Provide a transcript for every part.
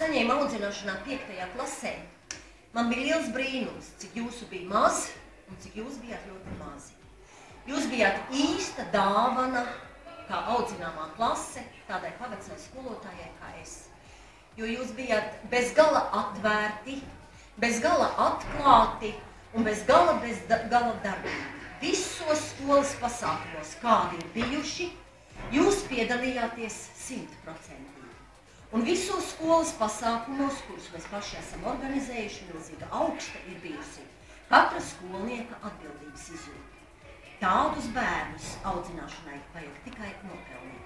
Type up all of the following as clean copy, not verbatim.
saņēmu audzināšanā 5. klasē, man bija liels brīnums, cik jūsu bija maz un cik jūs bijāt ļoti mazi. Jūs bijāt īsta dāvana, kā audzināmā klase, tādai pavecai skolotājai kā es. Jo jūs bijāt bez gala atvērti, bez gala atklāti un bez gala darbīgi. Visos skolas pasākumos, kādi ir bijuši, jūs piedalījāties 100%. Un visos skolas pasākumos, kurus mēs paši esam organizējuši, milzīga augsta ir bijusi katra skolnieka atbildības izjūta. Tādus bērnus audzināšanai vajag tikai nopelnīt.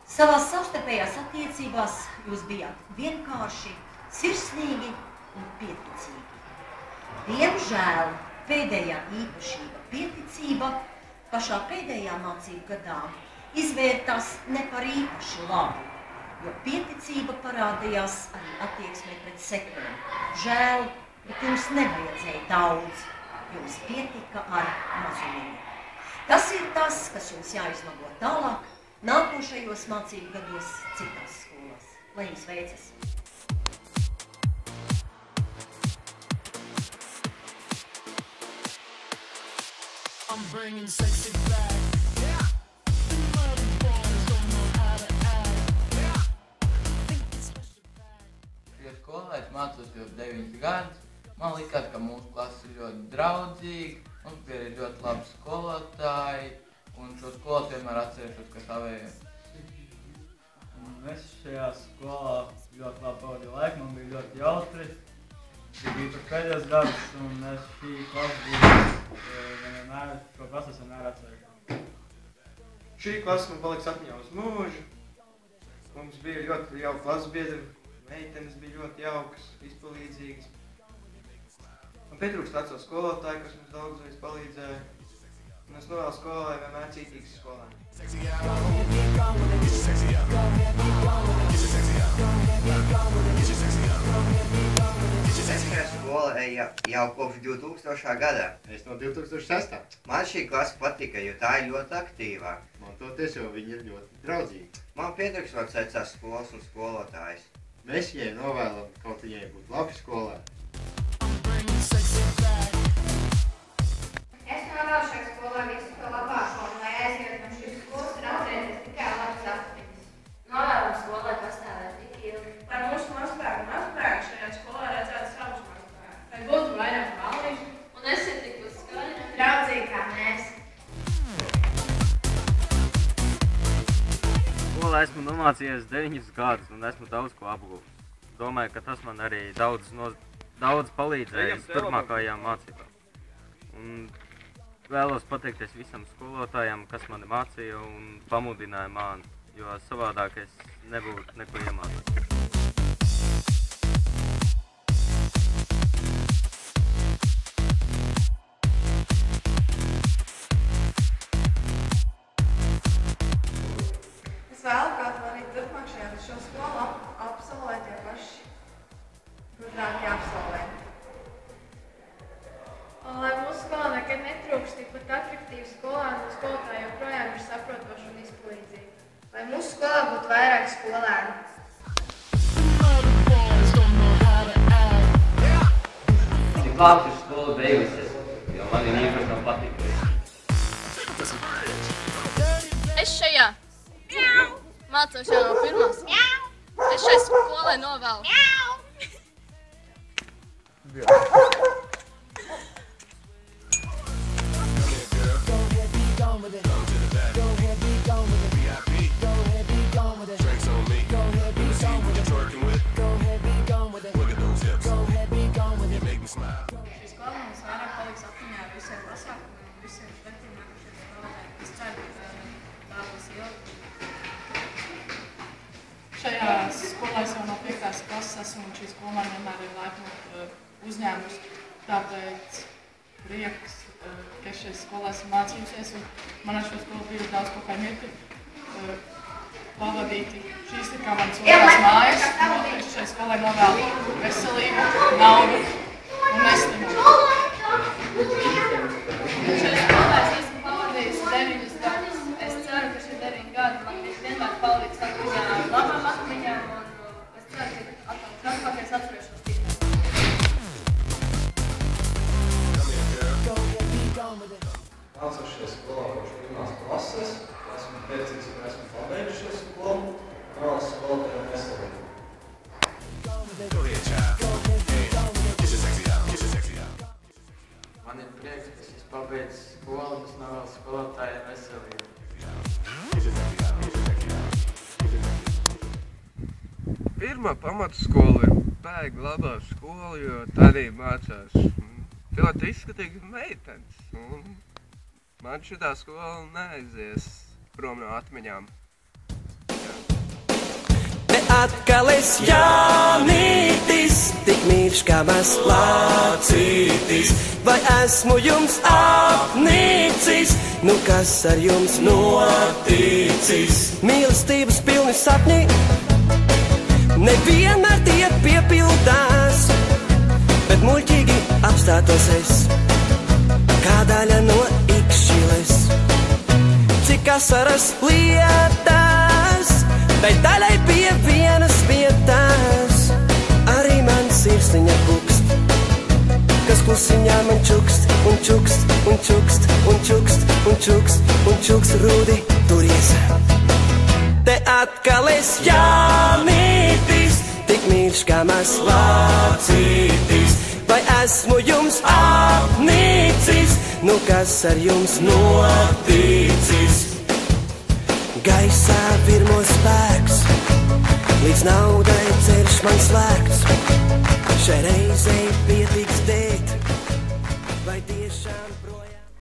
Savās savstarpējās attiecībās jūs bijāt vienkārši, sirsnīgi un pieticīgi. Diemžēl pēdējā īpašība pieticība pašā pēdējā mācību gadā izvērtās ne par īpaši labu, jo pieticība parādījās arī attieksmē pret sekundiem. Žēl, bet jums nevajadzēja daudz, jums pietika ar mazumiņu. Tas ir tas, kas jums jāizlabo tālāk, nākošajos mācību gados citās skolās. Lai jums veicas! I'm bringing sexy back. Es mācos jau 9 gadus. Man likās, ka mūsu klase ir ļoti draudzīga, mums bija arī ļoti labi skolotāji, un šo skolu vienmēr atcerēšos, ka savējiem. Es šajā skolā ļoti labi pavadīju laiku, man bija ļoti jautri. Bija par pēdējos gadus, un es šī klase vienmēr, šo klasi es vienmēr atcerēšu. Šī klase man paliks atmiņā uz mūžu. Mums bija ļoti jauka klases biedri. Meitenes bija ļoti jaukas, izpalīdzīgas. Man pietrūkst veco skolotāju, kas mums daudzreiz palīdzēja. Un es novēlu skolai vienmēr cītīgas skolēni. Es šajā skolā eju jau kopš 2000. gadā. Es no 2006. Man šī klase patika, jo tā ir ļoti aktīvā. Man toties, jo viņi ir ļoti draudzīgi. Man pietrūkst vecās skolas un skolotājs. Mēs viņai novēlam, kaut viņai būtu labi skolā. Es novēlu šai skolai visu to labāko, un lai aiziet no šīs skolas un atcerēties tikai labas atmiņas. Novēlam skolai pastāvēt tik ilgi. Lai mūsu mazbērni šajā skolā redzētu savus mazbērnus. Lai būtu vairāk balīšu Un esiet tik skaļi. Draudzīgi kā mēs. Skolā esmu nomācījies 9 gadus un esmu daudz ko apgūst. Domāju, ka tas man arī daudz palīdzēja turpmākajām mācībām. Un vēlos pateikties visam skolotājiem, kas mani mācīja un pamudināja mani, jo savādāk es nebūtu neko iemācījies. Es vēlu, kā arī turpmāk šo skolu absolvē tie paši gudrākie absolventi. Lai mūsu skolā nekad netrūkst tikpat atraktīvu skolēnu un skolotāji joprojām ir saprotoši un izpalīdzīgi. Lai mūsu skolā būtu vairāk skolēnu. Cik labi ir skola beigusies, jo man ir īpaši nav patikusi. Es šajā mācos jau no pirmās. Es šai skolai novēlu. Šī skola mums vairāk paliks atmiņā ar visiem pasākumiem un visiem pretimnākušiem skolotājiem. Es ceru, ka tā būs ilgi. Šajā skolā es jau no 5. klases esmu, un šī skola man vienmēr ir laipni uzņēmusi. Tāpēc prieks, ka es šajā skolā esmu mācījusies, un man ar šo skolu bija daudz kaut kā mirkļi pavadīti. Šīs ir kā manas otrās mājas. Es šajā skolai novēlu veselību, naudu un neslimumu. Šajā skolā es esmu pavadījusi 9 gadus. Es ceru, ka šie 9 gadi man vienmēr paliks atmiņā ar labām atmiņām, un es ceru, ka atkal priecīgs, ka esmu pabeiguši šo skolu. Malas skolotājiem veselību. Man ir prieks, ka es pabeidzu skolu, un es novēlu skolotājiem veselību. Pirmā pamatskola ir baigi labā skola, jo tādā mācās ļoti izskatīgas meitenes. Man šitā skola neaizies prom no atmiņām. Te atkal es Jānītis, tik mīļš kā mēs lācītis. Vai esmu jums apnīcis, nu kas ar jums noticis? Mīlestības pilni sapņi, nevienmēr tie piepildās, bet muļķīgi apstātos es, kā daļa no ikšķiles. Cik asaras lietās, tai daļai pie vienas vietās, arī man sirsniņa pukst, kas klusiņā man čukst, un čukst, un čukst, un čukst, un čukst, un čukst, rūdi turies. Te atkal es Jānītis, tik mīļš kā mēs lācītis. Vai esmu jums apnīcis, nu kas ar jums noticis? Gaisā virmo spēks, līdz naudai ceļš man slēgts. Šai reizei pietiks dēt, vai tiešām